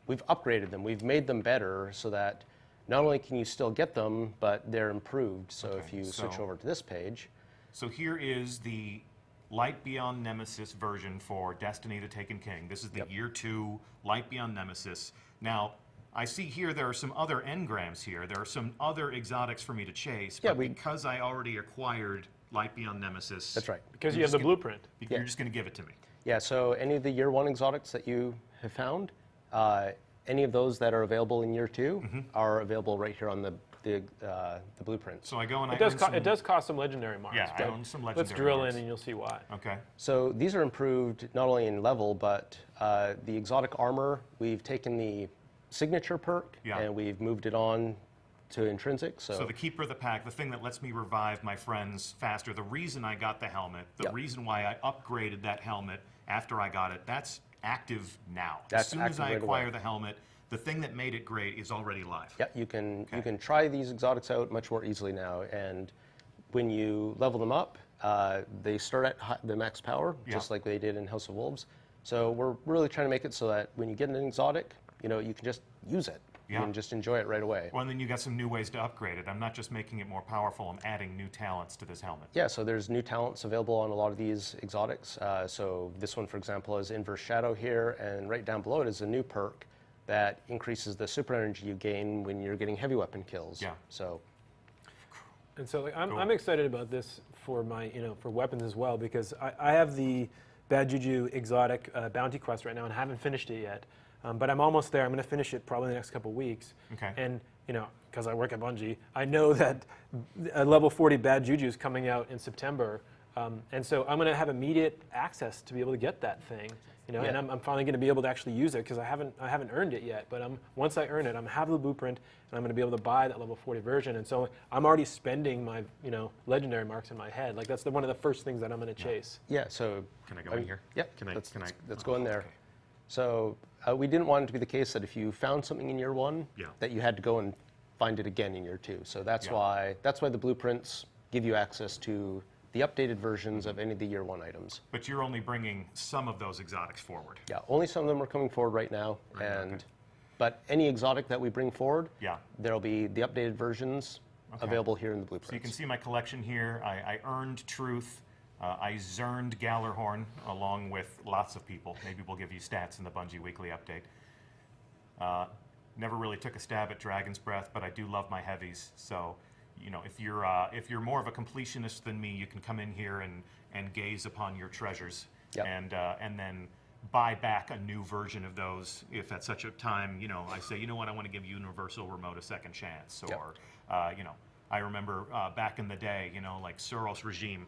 upgraded them. We've made them better so that not only can you still get them, but they're improved. So if you switch over to this page, So here is the Light Beyond Nemesis version for Destiny the Taken King. This is the year 2 Light Beyond Nemesis. Now, I see here there are some other engrams here. There are some other exotics for me to chase, Yeah, but because I already acquired Light Beyond Nemesis... that's right. Because you You're have the just blueprint. You're just going to give it to me. Yeah, so any of the year 1 exotics that you have found, any of those that are available in year 2 are available right here on the blueprint. So I go and It does cost some legendary marks. Yeah, I but own some legendary let's drill marks. in and you'll see why. Okay. So these are improved not only in level, but the exotic armor, we've taken the signature perk and we've moved it on to intrinsic. So the Keeper of the Pack, the thing that lets me revive my friends faster, the reason I got the helmet, the reason why I upgraded that helmet after I got it, that's active now. That's as soon as I active right acquire away. the helmet, the thing that made it great is already live. Yeah, you can try these exotics out much more easily now, and when you level them up, they start at the max power, just like they did in House of Wolves. So we're really trying to make it so that when you get an exotic, you can just use it. Yeah. You can just enjoy it right away. Well, and then you got some new ways to upgrade it. I'm not just making it more powerful, I'm adding new talents to this helmet. Yeah, so there's new talents available on a lot of these exotics. So this one, for example, is Inverse Shadow here, and right down below it is a new perk that increases the super energy you gain when you're getting heavy weapon kills. Yeah. So. And so Cool. I'm excited about this for my, for weapons as well, because I have the Bad Juju exotic bounty quest right now and haven't finished it yet. But I'm almost there. I'm going to finish it probably in the next couple weeks. Okay. And, because I work at Bungie, I know that a level 40 Bad Juju is coming out in September. And so I'm going to have immediate access to be able to get that thing. Yeah. And I'm finally going to be able to actually use it because I haven't earned it yet. But once I earn it, I'm going to have the blueprint, and I'm going to be able to buy that level 40 version. And so I'm already spending my legendary marks in my head. Like that's one of the first things that I'm going to chase. Yeah, so. Can I go in here? Yeah, Can I? let's go in there. Okay. So we didn't want it to be the case that if you found something in year 1, Yeah. that you had to go and find it again in year 2. So that's Yeah. why the blueprints give you access to the updated versions of any of the year 1 items. But you're only bringing some of those exotics forward. Yeah, only some of them are coming forward right now, okay. But any exotic that we bring forward, Yeah. there'll be the updated versions available here in the blueprints. So you can see my collection here. I earned Truth. I zerned Gallarhorn along with lots of people. Maybe we'll give you stats in the Bungie Weekly Update. Never really took a stab at Dragon's Breath, but I do love my heavies. So, if you're more of a completionist than me, you can come in here and gaze upon your treasures, Yep. and then buy back a new version of those if at such a time, I say, you know what, I want to give Universal Remote a second chance, Yep. or I remember back in the day, like Suros Regime,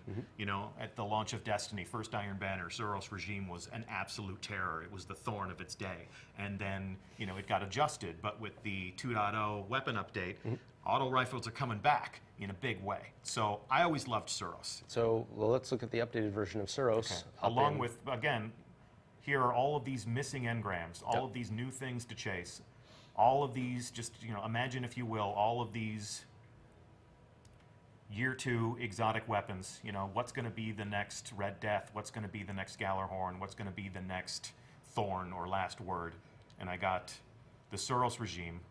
at the launch of Destiny, first Iron Banner, Suros Regime was an absolute terror. It was the thorn of its day. And then, it got adjusted, but with the 2.0 weapon update, auto rifles are coming back in a big way. So I always loved Suros. So, let's look at the updated version of Suros. Okay. Along with, again, here are all of these missing engrams, all Yep. of these new things to chase, all of these, just, imagine, if you will, all of these Year 2 exotic weapons. What's going to be the next Red Death? What's going to be the next Gallarhorn? What's going to be the next Thorn or Last Word? And I got the Suros Regime.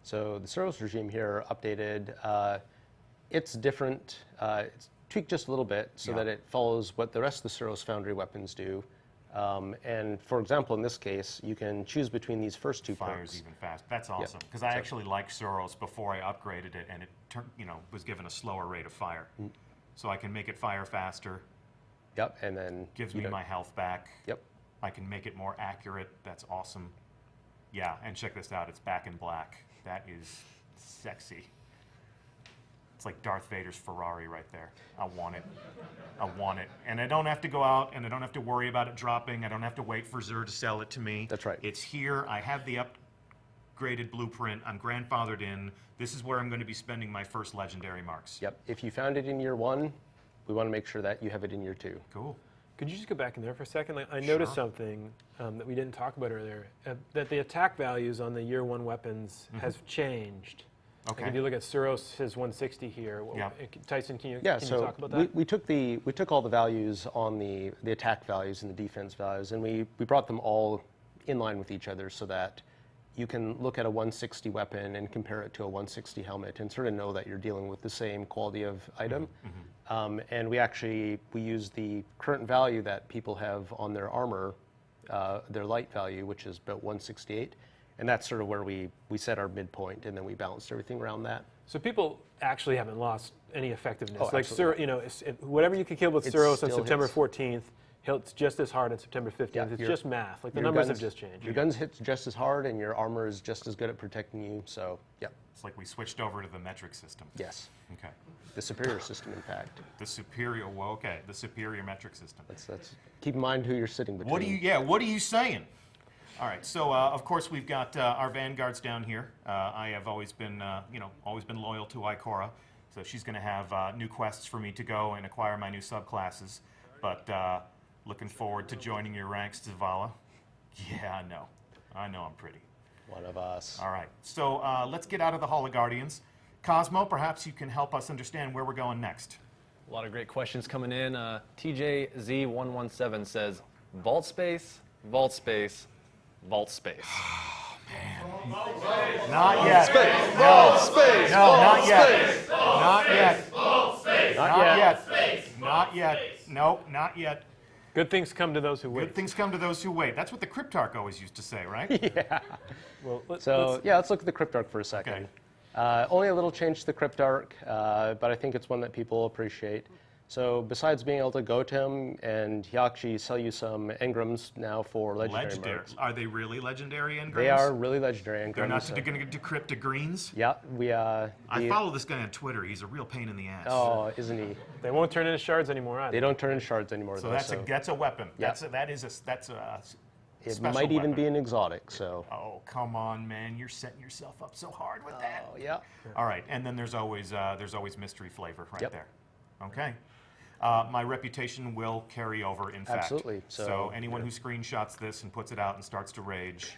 So the Suros Regime here updated. It's different. It's tweaked just a little bit so Yeah. that it follows what the rest of the Suros Foundry weapons do. And for example, in this case, you can choose between these first two Fires perks. even fast. That's awesome, because I actually liked Suros before I upgraded it, and it was given a slower rate of fire. So I can make it fire faster, Yep, and then gives me my health back. Yep. I can make it more accurate. That's awesome. Yeah, and check this out. It's back in black. That is sexy. It's like Darth Vader's Ferrari right there. I want it. I want it. And I don't have to go out, and I don't have to worry about it dropping. I don't have to wait for Xur to sell it to me. That's right. It's here. I have the upgraded blueprint. I'm grandfathered in. This is where I'm going to be spending my first legendary marks. Yep. If you found it in year 1, we want to make sure that you have it in year 2. Cool. Could you just go back in there for a second? Like, I noticed something that we didn't talk about earlier, that the attack values on the year 1 weapons has changed. Okay. Like if you look at Suros, his 160 here. Yeah. Tyson, can you So talk about that? we took all the values on the attack values and the defense values, and we brought them all in line with each other so that you can look at a 160 weapon and compare it to a 160 helmet and sort of know that you're dealing with the same quality of item. And we use the current value that people have on their armor, their light value, which is about 168. And that's sort of where we set our midpoint, and then we balanced everything around that. So people actually haven't lost any effectiveness. Oh, like absolutely. whatever you could kill with It Suros on still September hits. 14th, hits just as hard on September 15th. Yeah, it's your- just math. Like the your numbers guns- have just changed. Your guns hit just as hard, and your armor is just as good at protecting you. So, yep, It's like we switched over to the metric system. yes, Okay. the superior system, in fact. The superior, well, okay, the superior metric system. That's keep in mind who you're sitting between. What are you saying? All right, so of course we've got our vanguards down here. I have always been, always been loyal to Ikora, so she's going to have new quests for me to go and acquire my new subclasses. But looking forward to joining your ranks, Zavala. Yeah, I know I'm pretty. One of us. All right, so let's get out of the Hall of Guardians. Cosmo, perhaps you can help us understand where we're going next. A lot of great questions coming in. TJZ117 says, vault space, vault space, vault space. Not yet. Space, No. vault space, No, vault not yet. space. Not yet. Not yet. Not yet. Nope, not yet. Good things come to those who wait. Good things come to those who wait. That's what the Cryptarch always used to say, right? Yeah. Well, let's Let's look at the Cryptarch for a second. Okay. Only a little change to the Cryptarch, but I think it's one that people appreciate. So besides being able to go to him, and he'll actually sell you some engrams now for legendary marks. Are they really legendary engrams? They are really legendary engrams. They're not going to decrypt to greens? Yeah, I follow this guy on Twitter. He's a real pain in the ass. Oh, isn't he? They won't turn into shards anymore either. They don't turn into shards anymore. So though, that's a weapon. Yeah. That's a it special might even weapon. be an exotic. So. Oh, come on, man! You're setting yourself up so hard with that. Oh yeah. All right, and then there's always mystery flavor right Yep. there. Okay. My reputation will carry over, in fact. Absolutely. So anyone who screenshots this and puts it out and starts to rage,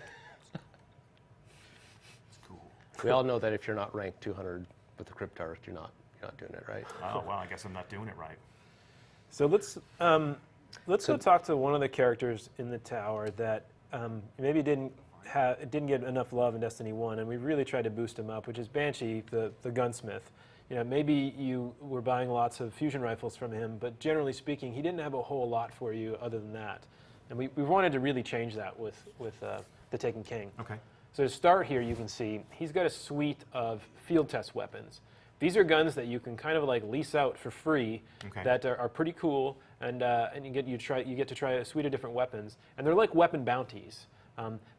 it's cool. We all know that if you're not ranked 200 with the Cryptarch, you're not doing it right. Oh, well, I guess I'm not doing it right. So let's go talk to one of the characters in the tower that maybe didn't get enough love in Destiny 1, and we really tried to boost him up, which is Banshee, the gunsmith. You know, maybe you were buying lots of fusion rifles from him, but generally speaking, he didn't have a whole lot for you other than that. And we wanted to really change that with the Taken King. Okay. So to start here, you can see he's got a suite of field test weapons. These are guns that you can kind of like lease out for free that are pretty cool, and you get to try a suite of different weapons, and they're like weapon bounties.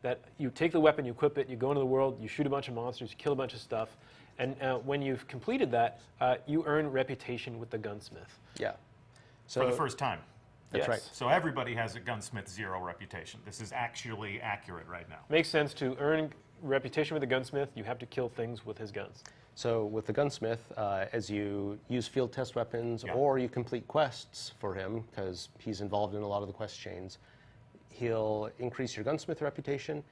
That you take the weapon, you equip it, you go into the world, you shoot a bunch of monsters, you kill a bunch of stuff, and when you've completed that, you earn reputation with the gunsmith. Yeah. So For the first time. That's Yes. right. So everybody has a gunsmith 0 reputation. This is actually accurate right now. Makes sense. To earn reputation with the gunsmith, you have to kill things with his guns. So with the gunsmith, as you use field test weapons or you complete quests for him, because he's involved in a lot of the quest chains, he'll increase your gunsmith reputation.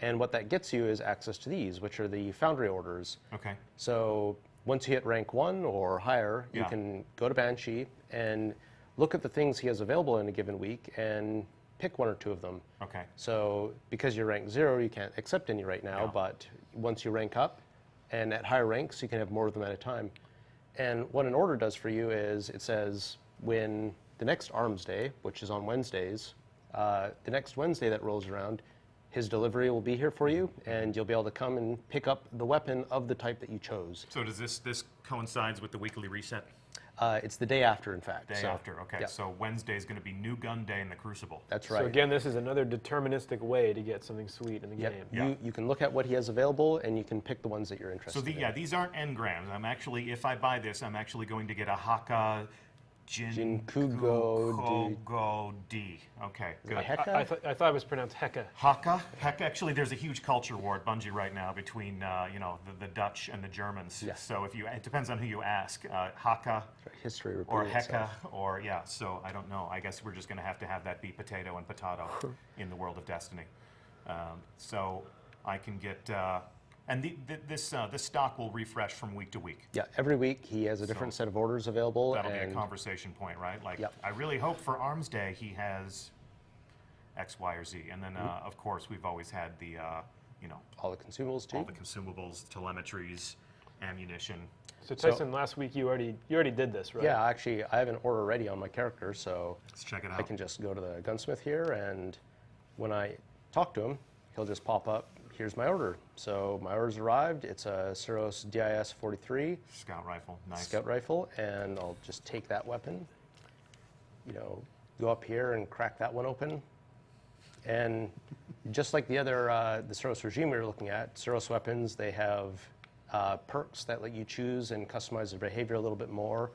And what that gets you is access to these, which are the foundry orders. Okay. So once you hit rank 1 or higher, you Yeah. can go to Banshee and look at the things he has available in a given week and pick 1 or 2 of them. Okay. So because you're rank 0, you can't accept any right now, but once you rank up, and at higher ranks, you can have more of them at a time. And what an order does for you is it says when the next Arms Day, which is on Wednesdays, the next Wednesday that rolls around, his delivery will be here for you, and you'll be able to come and pick up the weapon of the type that you chose. So does this coincides with the weekly reset? It's the day after, in fact. Day So, after, okay. yeah. So Wednesday is going to be New Gun Day in the Crucible. That's right. So again, this is another deterministic way to get something sweet in the Yep. game. Yeah. You can look at what he has available, and you can pick the ones that you're interested So in. these aren't engrams. I'm actually, if I buy this, I'm actually going to get a Haka Jinkugo D. Okay, good. Heka? I thought it was pronounced Heka. Haka? Heck, actually, there's a huge culture war at Bungie right now between, the Dutch and the Germans. Yeah. So it depends on who you ask. Haka History or repeating Heka itself. or, so I don't know. I guess we're just going to have that be potato and potato in the world of Destiny. So I can get, and this stock will refresh from week to week. Yeah, every week he has a different set of orders available. That'll be a and conversation point, right? Like, Yep. I really hope for Arms Day he has X, Y, or Z. And then, of course, we've always had the, all the consumables too. all the consumables, telemetries, ammunition. So Tyson, last week you already did this, right? Yeah, actually, I have an order ready on my character, so Let's check it out. I can just go to the gunsmith here, and when I talk to him, he'll just pop up, here's my order. So my order's arrived. It's a Suros DIS 43 Scout rifle, nice. scout rifle, and I'll just take that weapon, go up here and crack that one open. And just like the other, the Suros regime we were looking at, Suros weapons, they have perks that let you choose and customize their behavior a little bit more.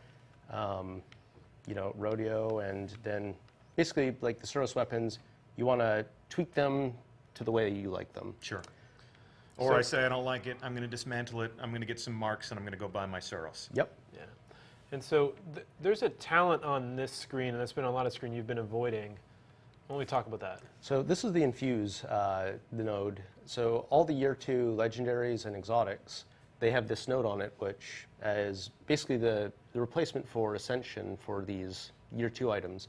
Rodeo, and then basically like the Suros weapons, you want to tweak them to the way you like them. Sure. Or I say I don't like it, I'm going to dismantle it, I'm going to get some marks, and I'm going to go buy my Suros. Yep. Yeah. And so there's a talent on this screen, and that's been a lot of screen you've been avoiding. Why don't we talk about that? So this is the Infuse, the node. So all the Year 2 legendaries and exotics, they have this node on it, which is basically the replacement for Ascension for these Year 2 items.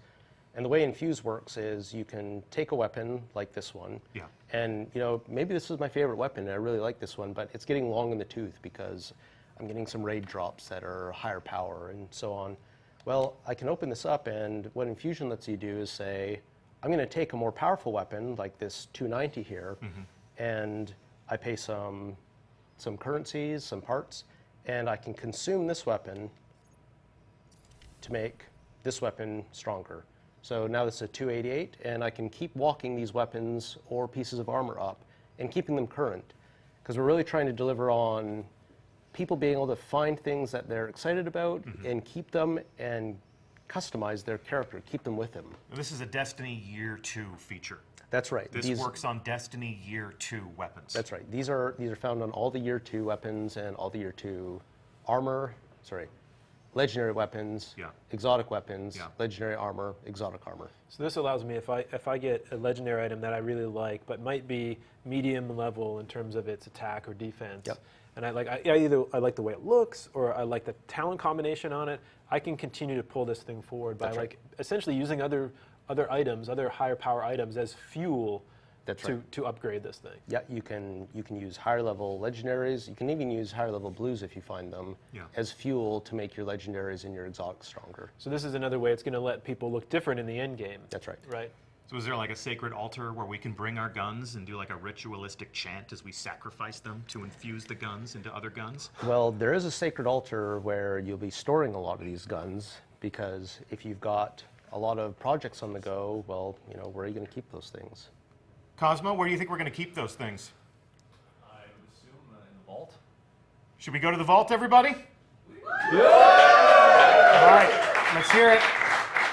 And the way Infuse works is you can take a weapon like this one, and maybe this is my favorite weapon, and I really like this one, but it's getting long in the tooth because I'm getting some raid drops that are higher power and so on. Well, I can open this up, and what Infusion lets you do is say, I'm going to take a more powerful weapon like this 290 here, and I pay some currencies, some parts, and I can consume this weapon to make this weapon stronger. So now this is a 288, and I can keep walking these weapons or pieces of armor up and keeping them current, because we're really trying to deliver on people being able to find things that they're excited about and keep them and customize their character, keep them with them. This is a Destiny Year 2 feature. That's right. This works on Destiny Year 2 weapons. That's right. These are found on all the Year 2 weapons and all the Year 2 armor, legendary weapons, exotic weapons, legendary armor, exotic armor. So this allows me, if I get a legendary item that I really like, but might be medium level in terms of its attack or defense, and either I like the way it looks or I like the talent combination on it, I can continue to pull this thing forward by essentially using other items, other higher power items as fuel to upgrade this thing. Yeah, you can use higher level legendaries. You can even use higher level blues if you find them as fuel to make your legendaries and your exotics stronger. So this is another way it's going to let people look different in the end game. That's right. Right. So is there like a sacred altar where we can bring our guns and do like a ritualistic chant as we sacrifice them to infuse the guns into other guns? Well, there is a sacred altar where you'll be storing a lot of these guns, because if you've got a lot of projects on the go, well, where are you going to keep those things? Cosmo, where do you think we're going to keep those things? I would assume in the vault. Should we go to the vault, everybody? Yeah! All right, let's hear it.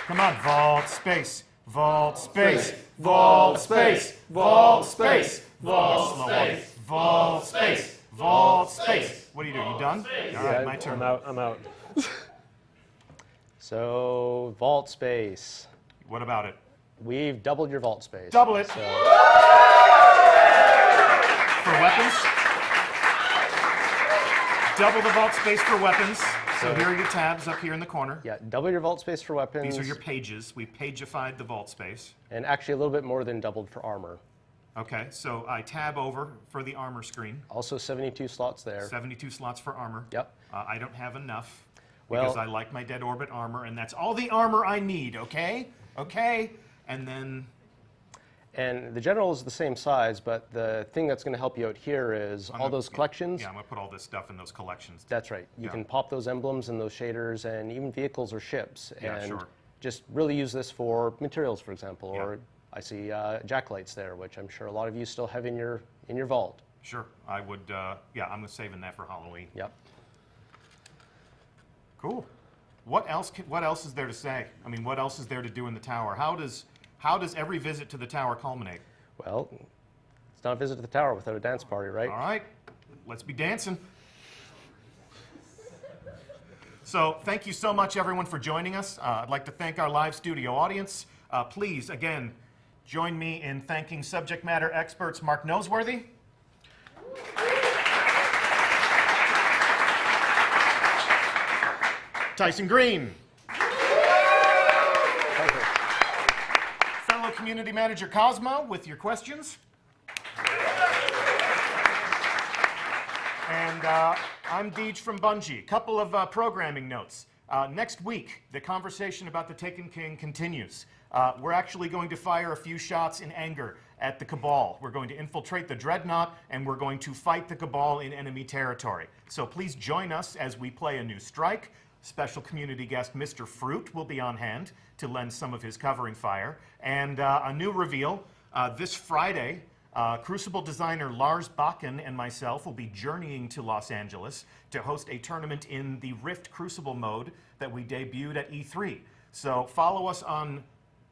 Come on, vault space, vault space, vault space, vault space, vault space, vault space, vault space. What are you doing? You done? All right, my turn. I'm out. So, vault space. What about it? We've doubled your vault space. Double it. So, for weapons. Double the vault space for weapons. So here are your tabs up here in the corner. yeah, double your vault space for weapons. These are your pages. We've pageified the vault space. And actually a little bit more than doubled for armor. Okay, so I tab over for the armor screen. Also 72 slots there. 72 slots for armor. Yep. I don't have enough Well- because I like my dead orbit armor, and that's all the armor I need, okay? Okay? And then, And the general is the same size, but the thing that's going to help you out here is all those collections. yeah, I'm going to put all this stuff in those collections. That's right. You can pop those emblems and those shaders and even vehicles or ships. Yeah, and sure. just really use this for materials, for example. Or I see jacklights there, which I'm sure a lot of you still have in your vault. Sure, I would, I'm saving that for Halloween. Yep. Cool. What else is there to say? I mean, what else is there to do in the tower? How does every visit to the tower culminate? Well, it's not a visit to the tower without a dance party, right? All right, let's be dancing. So thank you so much, everyone, for joining us. I'd like to thank our live studio audience. Please, again, join me in thanking subject matter experts Mark Noseworthy, Tyson Green, fellow community manager Cosmo with your questions, and I'm Deej from Bungie. Couple of programming notes. Next week, the conversation about the Taken King continues. We're actually going to fire a few shots in anger at the Cabal. We're going to infiltrate the Dreadnought, and we're going to fight the Cabal in enemy territory. So please join us as we play a new strike. Special community guest Mr. Fruit will be on hand to lend some of his covering fire. And a new reveal, this Friday, Crucible designer Lars Bakken and myself will be journeying to Los Angeles to host a tournament in the Rift Crucible mode that we debuted at E3. So follow us on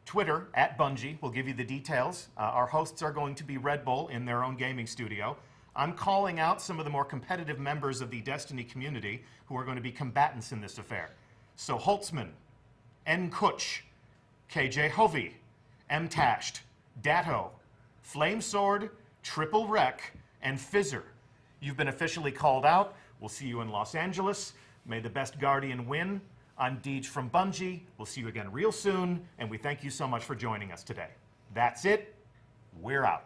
Twitter, @Bungie. We'll give you the details. Our hosts are going to be Red Bull in their own gaming studio. I'm calling out some of the more competitive members of the Destiny community who are going to be combatants in this affair. So Holtzman, N. Kutch, KJ Hovey, M. Tasht, Datto, Flamesword, Triple Wreck, and Fizzer. You've been officially called out. We'll see you in Los Angeles. May the best Guardian win. I'm Deej from Bungie. We'll see you again real soon, and we thank you so much for joining us today. That's it. We're out.